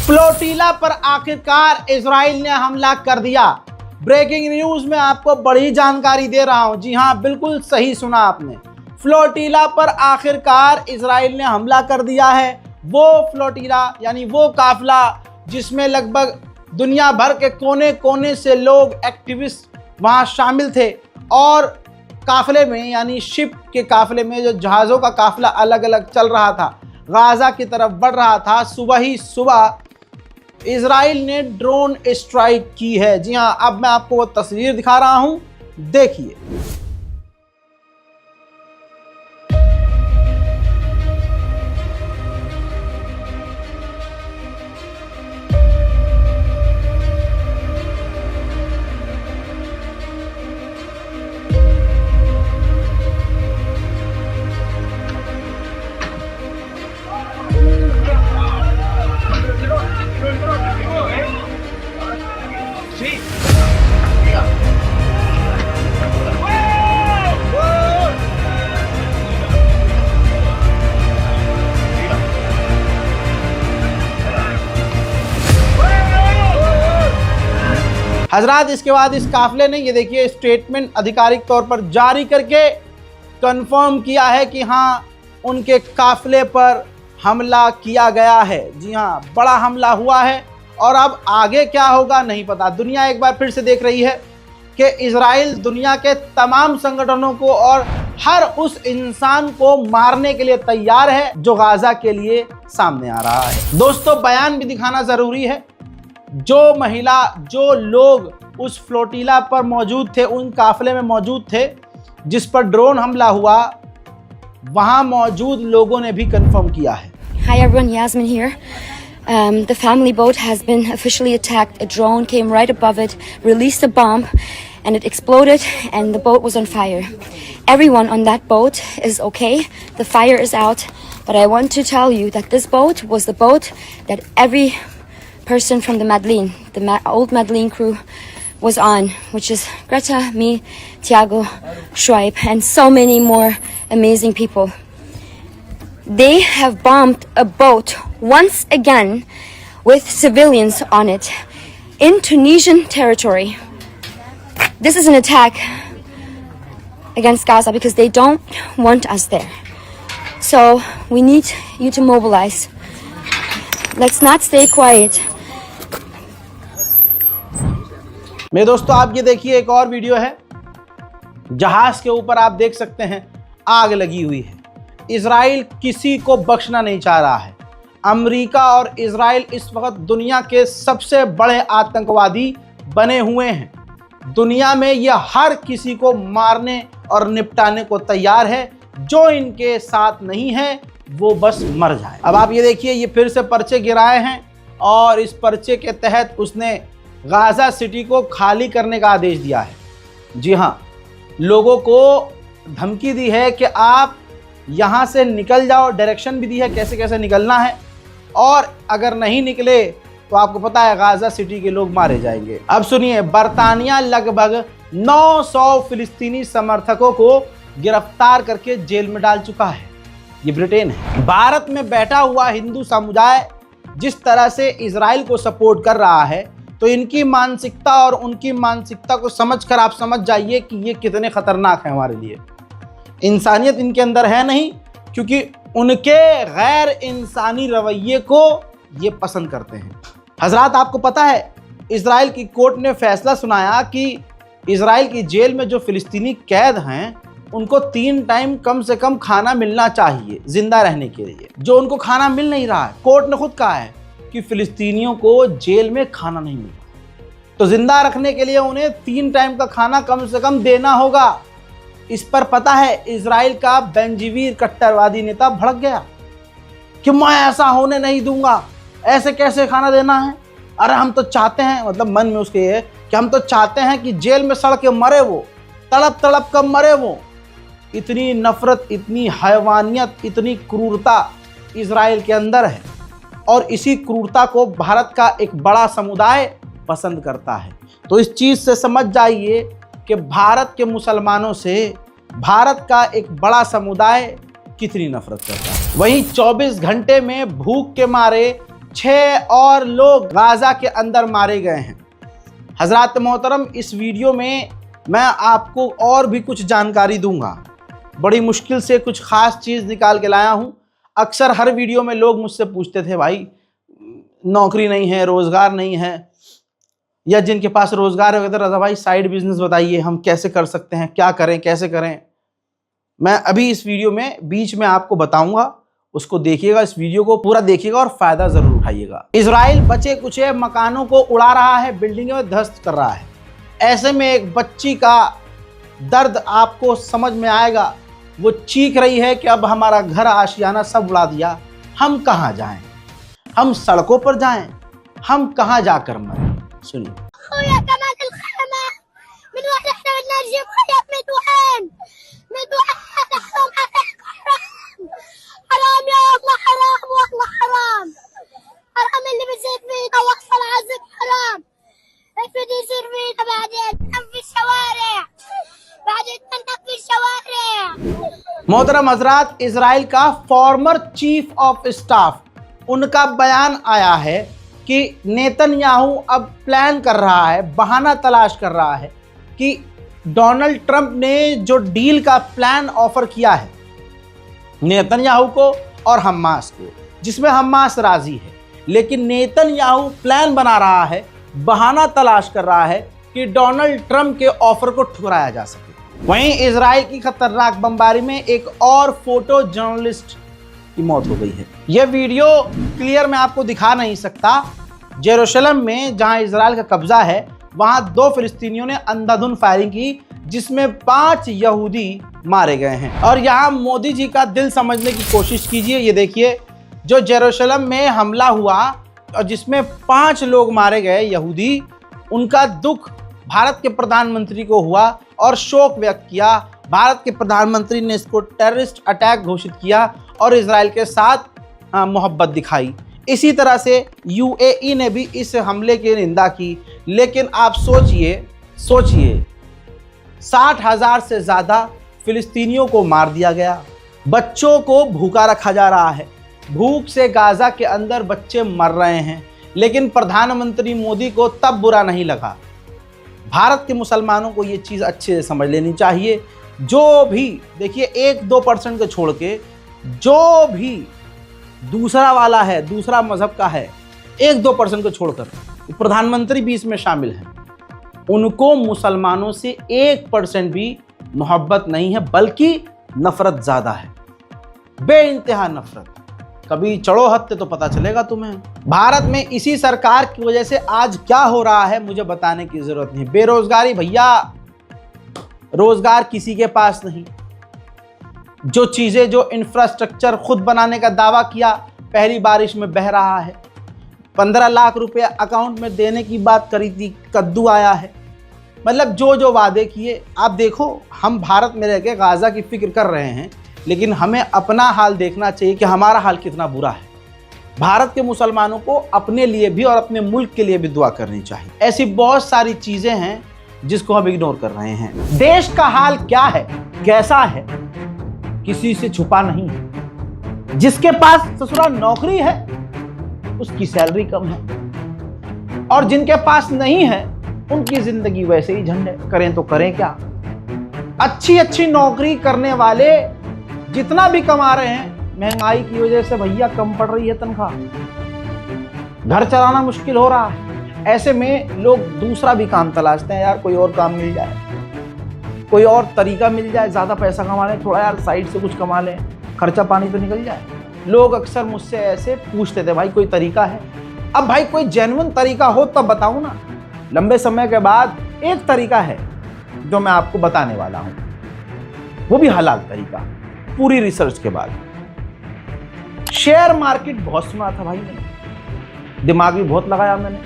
Flotilla पर आखिरकार Israel ने हमला कर दिया। ब्रेकिंग न्यूज में आपको बड़ी जानकारी दे रहा हूं। जी हां, बिल्कुल सही सुना आपने। फ्लोटिला पर आखिरकार इजराइल ने हमला कर दिया है। वो फ्लोटिला यानी वो काफिला जिसमें लगभग दुनिया भर के कोने कोने से लोग, एक्टिविस्ट वहां शामिल थे और काफिले में यानी शिप के काफिले में जो जहाज़ों का काफिला अलग अलग चल रहा था, गाज़ा की तरफ बढ़ रहा था, सुबह ही सुबह इजराइल ने ड्रोन स्ट्राइक की है। जी हां, अब मैं आपको वो तस्वीर दिखा रहा हूं, देखिए। हजरात, इसके बाद इस काफिले ने ये देखिए स्टेटमेंट आधिकारिक तौर पर जारी करके कंफर्म किया है कि हाँ, उनके काफिले पर हमला किया गया है। जी हाँ, बड़ा हमला हुआ है और अब आगे क्या होगा नहीं पता। दुनिया एक बार फिर से देख रही है कि इजराइल दुनिया के तमाम संगठनों को और हर उस इंसान को मारने के लिए तैयार है जो गाज़ा के लिए सामने आ रहा है। दोस्तों, बयान भी दिखाना ज़रूरी है। जो महिला, जो लोग उस फ्लोटिला पर मौजूद थे, उन काफिले में मौजूद थे जिस पर ड्रोन हमला हुआ, वहां मौजूद लोगों ने भी कंफर्म किया है। Hi everyone, Yasmin here. The family boat has been officially attacked. A drone came right above it, released a bomb, and it exploded, and the boat was on fire. Everyone on that boat is okay. The fire is out, but I want to tell you that this boat was the boat that every person from the Madeleine, old Madeleine crew, was on, which is Greta, me, Tiago, Schweib, and so many more amazing people. They have bombed a boat once again with civilians on it in Tunisian territory. This is an attack against Gaza because they don't want us there. So we need you to mobilize. Let's not stay quiet. मेरे दोस्तों, आप ये देखिए, एक और video है। जहाज के ऊपर आप देख सकते हैं आग लगी हुई है। इजराइल किसी को बख्शना नहीं चाह रहा है। अमेरिका और इजराइल इस वक्त दुनिया के सबसे बड़े आतंकवादी बने हुए हैं। दुनिया में यह हर किसी को मारने और निपटाने को तैयार है। जो इनके साथ नहीं है वो बस मर जाए। अब आप ये देखिए, ये फिर से पर्चे गिराए हैं और इस पर्चे के तहत उसने गाज़ा सिटी को खाली करने का आदेश दिया है। जी हाँ, लोगों को धमकी दी है कि आप यहाँ से निकल जाओ। डायरेक्शन भी दी है कैसे कैसे निकलना है, और अगर नहीं निकले तो आपको पता है गाज़ा सिटी के लोग मारे जाएंगे। अब सुनिए, बरतानिया लगभग 900 फिलिस्तीनी समर्थकों को गिरफ्तार करके जेल में डाल चुका है। ये ब्रिटेन है। भारत में बैठा हुआ हिंदू समुदाय जिस तरह से इजराइल को सपोर्ट कर रहा है, तो इनकी मानसिकता और उनकी मानसिकता को समझकर आप समझ जाइए कि ये कितने खतरनाक हैं हमारे लिए। इंसानियत इनके अंदर है नहीं, क्योंकि उनके गैर इंसानी रवैये को ये पसंद करते हैं। हजरात, आपको पता है इजराइल की कोर्ट ने फैसला सुनाया कि इजराइल की जेल में जो फिलिस्तीनी कैद हैं उनको 3 टाइम कम से कम खाना मिलना चाहिए जिंदा रहने के लिए, जो उनको खाना मिल नहीं रहा है। कोर्ट ने खुद कहा है कि फिलिस्तीनियों को जेल में खाना नहीं मिल रहा, तो जिंदा रखने के लिए उन्हें 3 टाइम का खाना कम से कम देना होगा। इस पर पता है इजराइल का बेंजीवीर कट्टरवादी नेता भड़क गया कि मैं ऐसा होने नहीं दूंगा, ऐसे कैसे खाना देना है। अरे हम तो चाहते हैं, मतलब मन में उसके ये कि हम तो चाहते हैं कि जेल में सड़ के मरे वो, तड़प तड़प कर मरे वो। इतनी नफरत, इतनी हैवानियत, इतनी क्रूरता इजराइल के अंदर है, और इसी क्रूरता को भारत का एक बड़ा समुदाय पसंद करता है। तो इस चीज़ से समझ जाइए कि भारत के मुसलमानों से भारत का एक बड़ा समुदाय कितनी नफरत करता है। वहीं 24 घंटे में भूख के मारे 6 और लोग गाजा के अंदर मारे गए हैं। हजरात मोहतरम, इस वीडियो में मैं आपको और भी कुछ जानकारी दूंगा। बड़ी मुश्किल से कुछ खास चीज़ निकाल के लाया हूं। अक्सर हर वीडियो में लोग मुझसे पूछते थे, भाई नौकरी नहीं है, रोज़गार नहीं है, या जिनके पास रोज़गार है कहते रज़ा भाई साइड बिजनेस बताइए, हम कैसे कर सकते हैं, क्या करें, कैसे करें। मैं अभी इस वीडियो में बीच में आपको बताऊंगा, उसको देखिएगा, इस वीडियो को पूरा देखिएगा और फ़ायदा ज़रूर उठाइएगा। इजराइल बचे कुचे मकानों को उड़ा रहा है, बिल्डिंगें में ध्वस्त कर रहा है। ऐसे में एक बच्ची का दर्द आपको समझ में आएगा। वो चीख रही है कि अब हमारा घर आशियाना सब उड़ा दिया, हम कहाँ जाएं, हम सड़कों पर जाएं, हम कहाँ जाकर मरें। सुनिए। मोहतरम हजरात, इजराइल का फॉर्मर चीफ ऑफ स्टाफ, उनका बयान आया है कि नेतन्याहू अब प्लान कर रहा है, बहाना तलाश कर रहा है कि डोनाल्ड ट्रंप ने जो डील का प्लान ऑफर किया है नेतन्याहू को और हमास को, जिसमें हमास राजी है, लेकिन नेतन्याहू प्लान बना रहा है, बहाना तलाश कर रहा है कि डोनाल्ड ट्रंप के ऑफर को ठुकराया जा सके। वहीं इजराइल की खतरनाक बमबारी में एक और फोटो जर्नलिस्ट की मौत हो गई है। यह वीडियो क्लियर मैं आपको दिखा नहीं सकता। जेरूशलम में जहां इजराइल का कब्जा है, वहां 2 फिलिस्तीनियों ने अंधाधुंध फायरिंग की, जिसमें 5 यहूदी मारे गए हैं। और यहां मोदी जी का दिल समझने की कोशिश कीजिए। ये देखिए, जो जेरूशलम में हमला हुआ और जिसमें 5 लोग मारे गए यहूदी, उनका दुख भारत के प्रधानमंत्री को हुआ और शोक व्यक्त किया। भारत के प्रधानमंत्री ने इसको टेररिस्ट अटैक घोषित किया और इजराइल के साथ मोहब्बत दिखाई। इसी तरह से यूएई ने भी इस हमले की निंदा की। लेकिन आप सोचिए 60,000 से ज़्यादा फिलिस्तीनियों को मार दिया गया, बच्चों को भूखा रखा जा रहा है, भूख से गाजा के अंदर बच्चे मर रहे हैं। लेकिन प्रधानमंत्री मोदी को तब बुरा नहीं लगा। भारत के मुसलमानों को ये चीज़ अच्छे से समझ लेनी चाहिए। जो भी देखिए 1-2% को छोड़ के जो भी दूसरा वाला है, दूसरा मजहब का है, 1-2% को छोड़कर प्रधानमंत्री भी इसमें शामिल हैं, उनको मुसलमानों से 1% भी मोहब्बत नहीं है, बल्कि नफरत ज़्यादा है, बेइंतहा नफरत। कभी चढ़ो हद पे तो पता चलेगा तुम्हें। भारत में इसी सरकार की वजह से आज क्या हो रहा है मुझे बताने की जरूरत नहीं। बेरोजगारी भैया, रोजगार किसी के पास नहीं। जो चीजें, जो इंफ्रास्ट्रक्चर खुद बनाने का दावा किया, पहली बारिश में बह रहा है। 15 लाख रुपए अकाउंट में देने की बात करी थी, कद्दू आया है। मतलब जो वादे किए। आप देखो, हम भारत में रह के गाजा की फिक्र कर रहे हैं, लेकिन हमें अपना हाल देखना चाहिए कि हमारा हाल कितना बुरा है। भारत के मुसलमानों को अपने लिए भी और अपने मुल्क के लिए भी दुआ करनी चाहिए। ऐसी बहुत सारी चीजें हैं जिसको हम इग्नोर कर रहे हैं। देश का हाल क्या है, कैसा है, किसी से छुपा नहीं है। जिसके पास ससुराल नौकरी है उसकी सैलरी कम है, और जिनके पास नहीं है उनकी जिंदगी वैसे ही झंड है। करें तो करें क्या। अच्छी नौकरी करने वाले जितना भी कमा रहे हैं, महंगाई की वजह से भैया कम पड़ रही है तनख्वाह, घर चलाना मुश्किल हो रहा है। ऐसे में लोग दूसरा भी काम तलाशते हैं, यार कोई और काम मिल जाए, कोई और तरीका मिल जाए, ज़्यादा पैसा कमा लें, थोड़ा यार साइड से कुछ कमा लें, खर्चा पानी तो निकल जाए। लोग अक्सर मुझसे ऐसे पूछते थे, भाई कोई तरीका है। अब भाई कोई जेन्युइन तरीका हो तब बताऊँ ना। लंबे समय के बाद एक तरीका है जो मैं आपको बताने वाला हूँ, वो भी हलाल तरीका, पूरी रिसर्च के बाद। शेयर मार्केट बहुत सुना था भाई मैंने, दिमाग भी बहुत लगाया मैंने।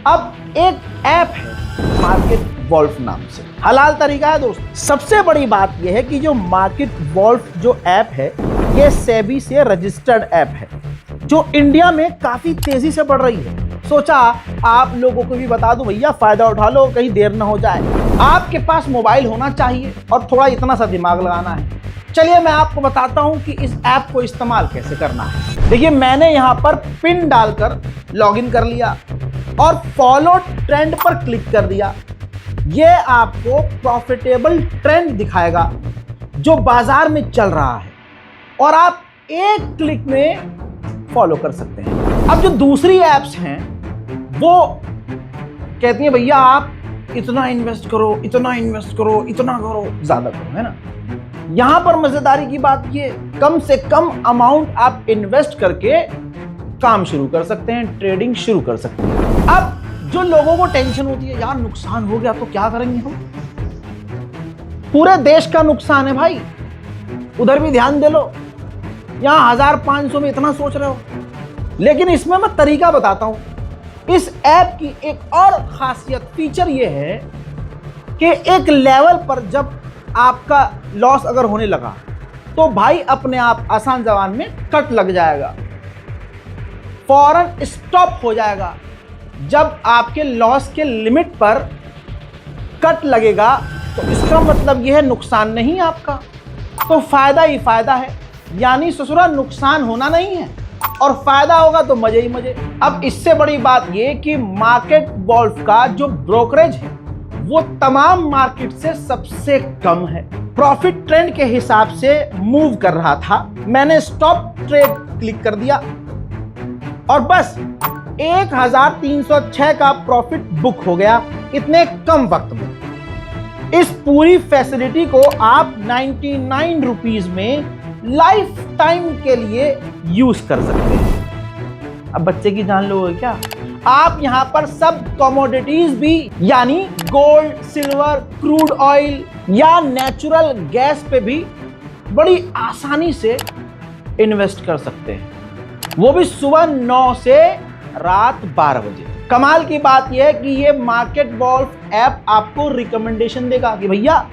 अब एक ऐप है मार्केट वॉल्फ नाम से, हलाल तरीका है दोस्त। सबसे बड़ी बात यह है कि जो मार्केट वॉल्फ जो ऐप है, ये सेबी से रजिस्टर्ड ऐप है, जो इंडिया में काफी तेजी से बढ़ रही है। सोचा आप लोगों को भी बता दूं भैया, फायदा उठा लो, कहीं देर ना हो जाए। आपके पास मोबाइल होना चाहिए और थोड़ा इतना सा दिमाग लगाना है। चलिए मैं आपको बताता हूं कि इस ऐप को इस्तेमाल कैसे करना है। देखिए मैंने यहां पर पिन डालकर लॉगिन कर लिया और फॉलो ट्रेंड पर क्लिक कर दिया। यह आपको प्रॉफिटेबल ट्रेंड दिखाएगा जो बाजार में चल रहा है और आप एक क्लिक में फॉलो कर सकते हैं। अब जो दूसरी ऐप्स हैं वो कहती हैं भैया आप इतना इन्वेस्ट करो, इतना इन्वेस्ट करो, इतना करो, ज्यादा करो, है ना। यहां पर मजेदारी की बात ये, कम से कम अमाउंट आप इन्वेस्ट करके काम शुरू कर सकते हैं, ट्रेडिंग शुरू कर सकते हैं। अब जो लोगों को टेंशन होती है यार नुकसान हो गया तो क्या करेंगे हम, पूरे देश का नुकसान है भाई, उधर भी ध्यान दे लो। यहां 1500 में इतना सोच रहे हो, लेकिन इसमें मैं तरीका बताता हूं। इस ऐप की एक और खासियत फीचर ये है कि एक लेवल पर जब आपका लॉस अगर होने लगा तो भाई अपने आप आसान जबान में कट लग जाएगा, फौरन स्टॉप हो जाएगा। जब आपके लॉस के लिमिट पर कट लगेगा तो इसका मतलब यह है नुकसान नहीं आपका, तो फायदा ही फायदा है। यानी ससुरा नुकसान होना नहीं है और फायदा होगा तो मजे ही मजे। अब इससे बड़ी बात यह कि मार्केट वॉल्फ का जो ब्रोकरेज है वो तमाम मार्केट से सबसे कम है। प्रॉफिट ट्रेंड के हिसाब से मूव कर रहा था, मैंने स्टॉप ट्रेड क्लिक कर दिया और बस 1306 का प्रॉफिट बुक हो गया इतने कम वक्त में। इस पूरी फैसिलिटी को आप 99 रुपीज में लाइफ टाइम के लिए यूज कर सकते हैं। अब बच्चे की जान लोगे क्या, आप यहां पर सब कमोडिटीज भी यानी गोल्ड, सिल्वर, क्रूड ऑयल या नेचुरल गैस पे भी बड़ी आसानी से इन्वेस्ट कर सकते हैं, वो भी सुबह 9 से रात 12 बजे। कमाल की बात यह है कि ये मार्केट वॉल्फ ऐप आपको रिकमेंडेशन देगा कि भैया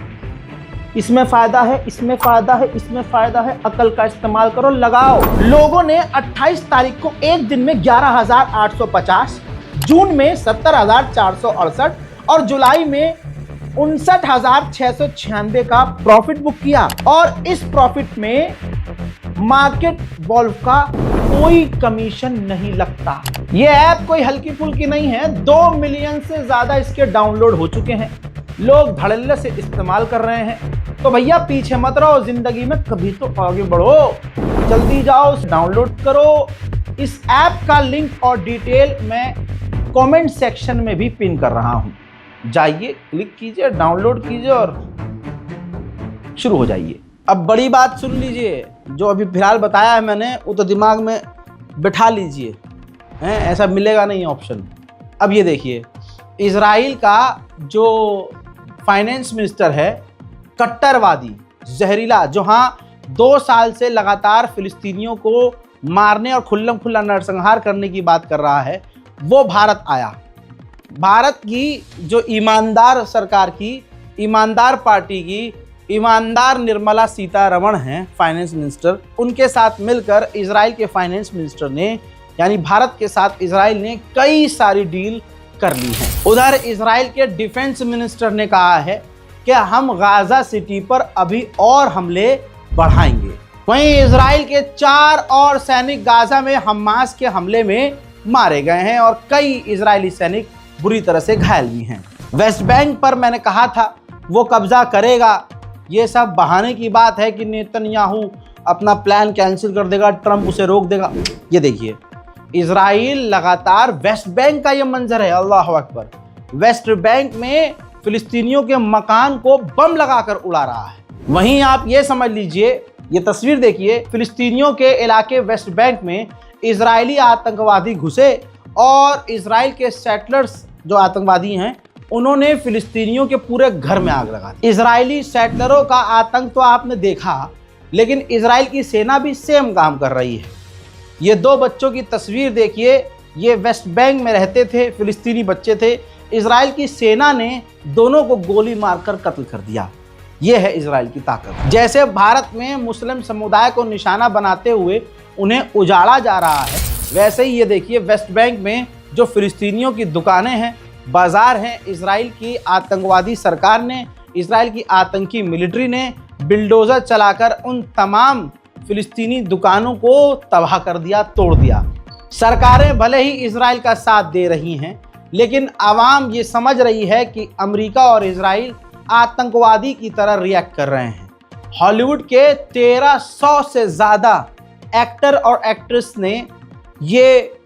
इसमें फायदा है, इसमें फायदा है, इसमें फायदा है, अकल का इस्तेमाल करो, लगाओ। लोगों ने 28 तारीख को एक दिन में 11,850, जून में 70,468 और जुलाई में 59,696 का प्रॉफिट बुक किया। और इस प्रॉफिट में मार्केट वॉल्फ का कोई कमीशन नहीं लगता। यह ऐप कोई हल्की फुल्की नहीं है, 2 मिलियन से ज्यादा इसके डाउनलोड हो चुके हैं, लोग धड़ल्ले से इस्तेमाल कर रहे हैं। तो भैया पीछे मत रहो, जिंदगी में कभी तो आगे बढ़ो, जल्दी जाओ डाउनलोड करो। इस ऐप का लिंक और डिटेल मैं कमेंट सेक्शन में भी पिन कर रहा हूं, जाइए क्लिक कीजिए, डाउनलोड कीजिए और शुरू हो जाइए। अब बड़ी बात सुन लीजिए, जो अभी फिलहाल बताया है मैंने वो तो दिमाग में बिठा लीजिए, हैं ऐसा मिलेगा नहीं ऑप्शन। अब ये देखिए, इजराइल का जो फाइनेंस मिनिस्टर है कट्टरवादी, जहरीला, जो 2 साल से लगातार फिलिस्तीनियों को मारने और खुल्लम खुल्ला नरसंहार करने की बात कर रहा है, वो भारत आया। भारत की जो ईमानदार सरकार की, ईमानदार पार्टी की ईमानदार निर्मला सीतारमण हैं फाइनेंस मिनिस्टर, उनके साथ मिलकर इजराइल के फाइनेंस मिनिस्टर ने यानी भारत के साथ इजराइल ने कई सारी डील कर ली है। उधर इजराइल के डिफेंस मिनिस्टर ने कहा है कि हम गाजा सिटी पर अभी और हमले बढ़ाएंगे। वहीं इजराइल के 4 और सैनिक गाजा में हमास के हमले में मारे गए हैं और कई इजरायली सैनिक बुरी तरह से घायल भी हैं। वेस्ट बैंक पर मैंने कहा था वो कब्जा करेगा, ये सब बहाने की बात है कि नेतन्याहू अपना प्लान कैंसिल कर देगा, ट्रंप उसे रोक देगा। ये देखिए इजराइल लगातार, वेस्ट बैंक का ये मंजर है, अल्लाह अकबर, वेस्ट बैंक में फिलिस्तीनियों के मकान को बम लगाकर उड़ा रहा है। वहीं आप ये समझ लीजिए, ये तस्वीर देखिए, फिलिस्तीनियों के इलाके वेस्ट बैंक में इजरायली आतंकवादी घुसे और इजराइल के सेटलर्स जो आतंकवादी हैं उन्होंने फिलिस्तीनियों के पूरे घर में आग लगा दी। इजरायली सेटलरों का आतंक तो आपने देखा, लेकिन इजराइल की सेना भी सेम काम कर रही है। ये 2 बच्चों की तस्वीर देखिए, ये वेस्ट बैंक में रहते थे, फिलिस्तीनी बच्चे थे, इजराइल की सेना ने दोनों को गोली मारकर कत्ल कर दिया। ये है इजराइल की ताकत। जैसे भारत में मुस्लिम समुदाय को निशाना बनाते हुए उन्हें उजाड़ा जा रहा है, वैसे ही ये देखिए वेस्ट बैंक में जो फिलिस्तीनियों की दुकानें हैं, बाजार हैं, इजराइल की आतंकवादी सरकार ने, इजराइल की आतंकी मिलिट्री ने बिल्डोजर चलाकर उन तमाम फिलिस्तीनी दुकानों को तबाह कर दिया, तोड़ दिया। सरकारें भले ही इजराइल का साथ दे रही हैं, लेकिन आवाम ये समझ रही है कि अमेरिका और इजराइल आतंकवादी की तरह रिएक्ट कर रहे हैं। हॉलीवुड के 1300 से ज़्यादा एक्टर और एक्ट्रेस ने ये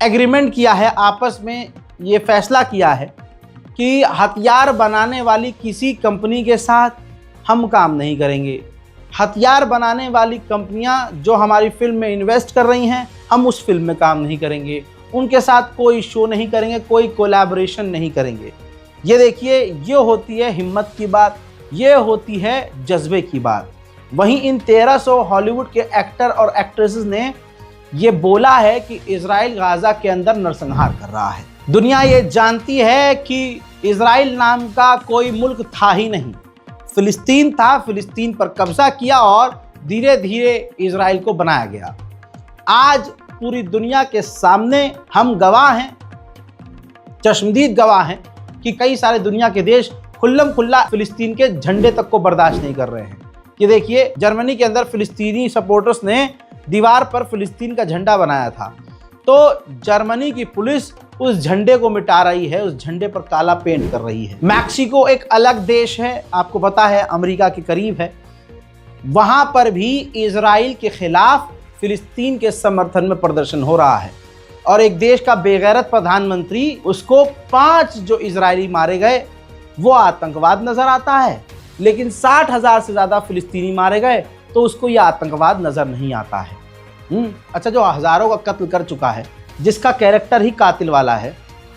एग्रीमेंट किया है, आपस में ये फैसला किया है कि हथियार बनाने वाली किसी कंपनी के साथ हम काम नहीं करेंगे। हथियार बनाने वाली कंपनियां जो हमारी फिल्म में इन्वेस्ट कर रही हैं, हम उस फिल्म में काम नहीं करेंगे, उनके साथ कोई शो नहीं करेंगे, कोई कोलैबोरेशन नहीं करेंगे। ये देखिए, ये होती है हिम्मत की बात, ये होती है जज्बे की बात। वहीं इन 1300 हॉलीवुड के एक्टर और एक्ट्रेसेस ने ये बोला है कि इजराइल गाजा के अंदर नरसंहार कर रहा है। दुनिया ये जानती है कि इजराइल नाम का कोई मुल्क था ही नहीं, फिलिस्तीन था। फिलिस्तीन पर कब्जा किया और धीरे धीरे इजराइल को बनाया गया। आज पूरी दुनिया के सामने हम गवाह हैं, चश्मदीद गवाह हैं कि कई सारे दुनिया के देश खुल्लम खुल्ला फिलिस्तीन के झंडे तक को बर्दाश्त नहीं कर रहे हैं। ये देखिए, जर्मनी के अंदर फिलिस्तीनी सपोर्टर्स ने दीवार पर फिलिस्तीन का झंडा बनाया था, तो जर्मनी की पुलिस उस झंडे को मिटा रही है, उस झंडे पर काला पेंट कर रही है। मैक्सिको एक अलग देश है, आपको पता है, अमेरिका के करीब है। वहां पर भी इजराइल के खिलाफ फिलिस्तीन के समर्थन में प्रदर्शन हो रहा है और एक देश का बेगैरत प्रधानमंत्री, उसको 5 जो इजरायली मारे गए वो आतंकवाद नजर आता है, लेकिन 60,000 से ज्यादा फिलिस्तीनी मारे गए तो उसको ये आतंकवाद नजर नहीं आता है। अच्छा, जो हजारों का कत्ल कर चुका है, जिसका कैरेक्टर ही कातिल वाला है,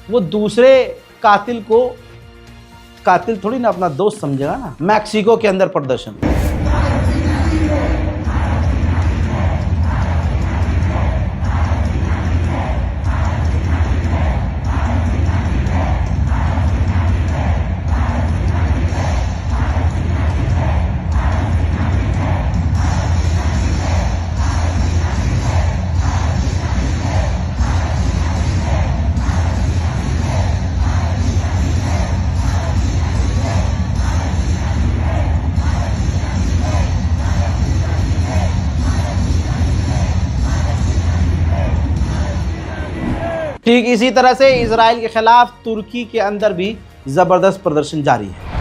वो दूसरे कातिल को कातिल थोड़ी ना अपना दोस्त समझेगा ना। मैक्सिको के अंदर प्रदर्शन, ठीक इसी तरह से इजराइल के खिलाफ तुर्की के अंदर भी जबरदस्त प्रदर्शन जारी है।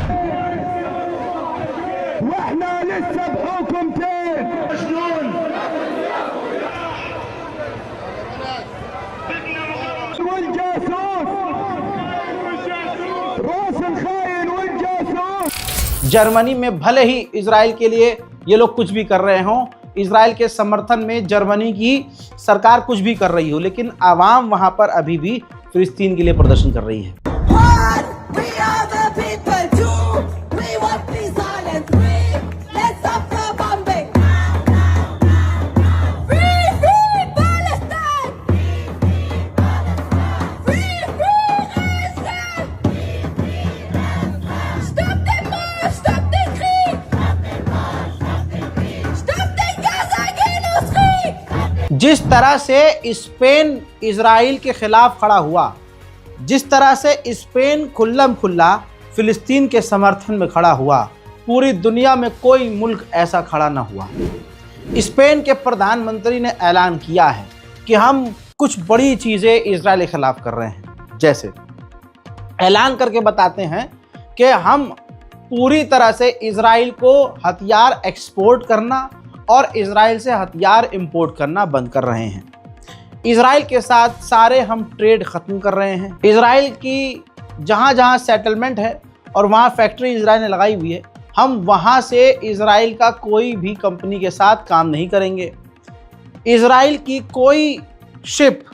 जर्मनी में भले ही इजराइल के लिए ये लोग कुछ भी कर रहे हों, इजराइल के समर्थन में जर्मनी की सरकार कुछ भी कर रही हो, लेकिन आवाम वहां पर अभी भी फिलिस्तीन के लिए प्रदर्शन कर रही है। जिस तरह से स्पेन इजराइल के खिलाफ खड़ा हुआ, जिस तरह से स्पेन खुल्लम खुल्ला फिलिस्तीन के समर्थन में खड़ा हुआ, पूरी दुनिया में कोई मुल्क ऐसा खड़ा ना हुआ। स्पेन के प्रधानमंत्री ने ऐलान किया है कि हम कुछ बड़ी चीज़ें इजराइल के खिलाफ कर रहे हैं। जैसे ऐलान करके बताते हैं कि हम पूरी तरह से इजराइल को हथियार एक्सपोर्ट करना और इजराइल से हथियार इंपोर्ट करना बंद कर रहे हैं। इजराइल के साथ सारे हम ट्रेड ख़त्म कर रहे हैं। इजराइल की जहाँ जहाँ सेटलमेंट है और वहाँ फैक्ट्री इजराइल ने लगाई हुई है, हम वहाँ से इजराइल का कोई भी कंपनी के साथ काम नहीं करेंगे। इजराइल की कोई शिप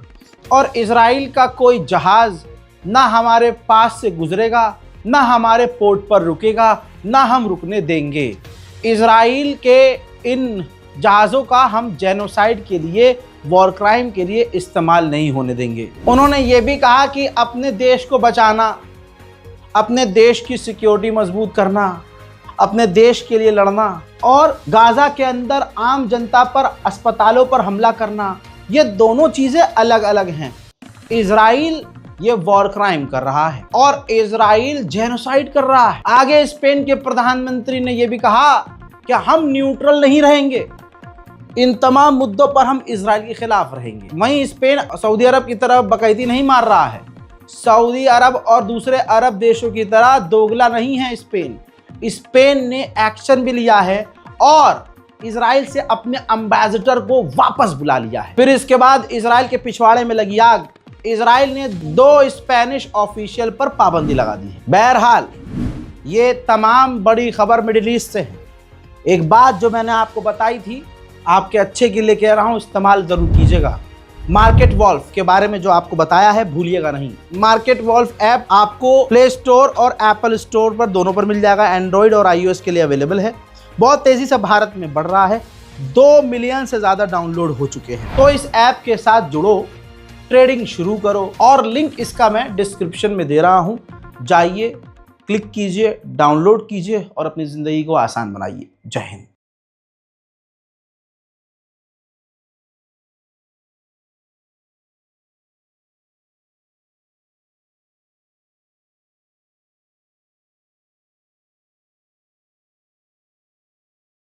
और इजराइल का कोई जहाज़ ना हमारे पास से गुजरेगा, ना हमारे पोर्ट पर रुकेगा, ना हम रुकने देंगे। इजराइल के इन जहाज़ों का हम जेनोसाइड के लिए, वॉर क्राइम के लिए इस्तेमाल नहीं होने देंगे। उन्होंने ये भी कहा कि अपने देश को बचाना, अपने देश की सिक्योरिटी मजबूत करना, अपने देश के लिए लड़ना और गाजा के अंदर आम जनता पर, अस्पतालों पर हमला करना, ये दोनों चीज़ें अलग अलग हैं। इजराइल ये वॉर क्राइम कर रहा है और इजराइल जेनोसाइड कर रहा है। आगे स्पेन के प्रधानमंत्री ने यह भी कहा कि हम न्यूट्रल नहीं रहेंगे, इन तमाम मुद्दों पर हम इजराइल के खिलाफ रहेंगे। वहीं स्पेन सऊदी अरब की तरह बकैती नहीं मार रहा है। सऊदी अरब और दूसरे अरब देशों की तरह दोगला नहीं है स्पेन ने एक्शन भी लिया है और इजराइल से अपने एम्बेसडर को वापस बुला लिया है। फिर इसके बाद इजराइल के पिछवाड़े में लगी आग। इजराइल ने 2 स्पेनिश ऑफिशियल पर पाबंदी लगा दी है। बहरहाल ये तमाम बड़ी खबर मिडिल ईस्ट से है। एक बात जो मैंने आपको बताई थी, आपके अच्छे के लिए कह रहा हूं, इस्तेमाल जरूर कीजिएगा। मार्केट वॉल्फ के बारे में जो आपको बताया है भूलिएगा नहीं। मार्केट वॉल्फ ऐप आपको प्ले स्टोर और एप्पल स्टोर पर दोनों पर मिल जाएगा। एंड्रॉइड और iOS के लिए अवेलेबल है। बहुत तेजी से भारत में बढ़ रहा है। 2 मिलियन से ज्यादा डाउनलोड हो चुके हैं। तो इस ऐप के साथ जुड़ो, ट्रेडिंग शुरू करो और लिंक इसका मैं डिस्क्रिप्शन में दे रहा हूं। जाइए, क्लिक कीजिए, डाउनलोड कीजिए और अपनी जिंदगी को आसान बनाइए। जय हिंद।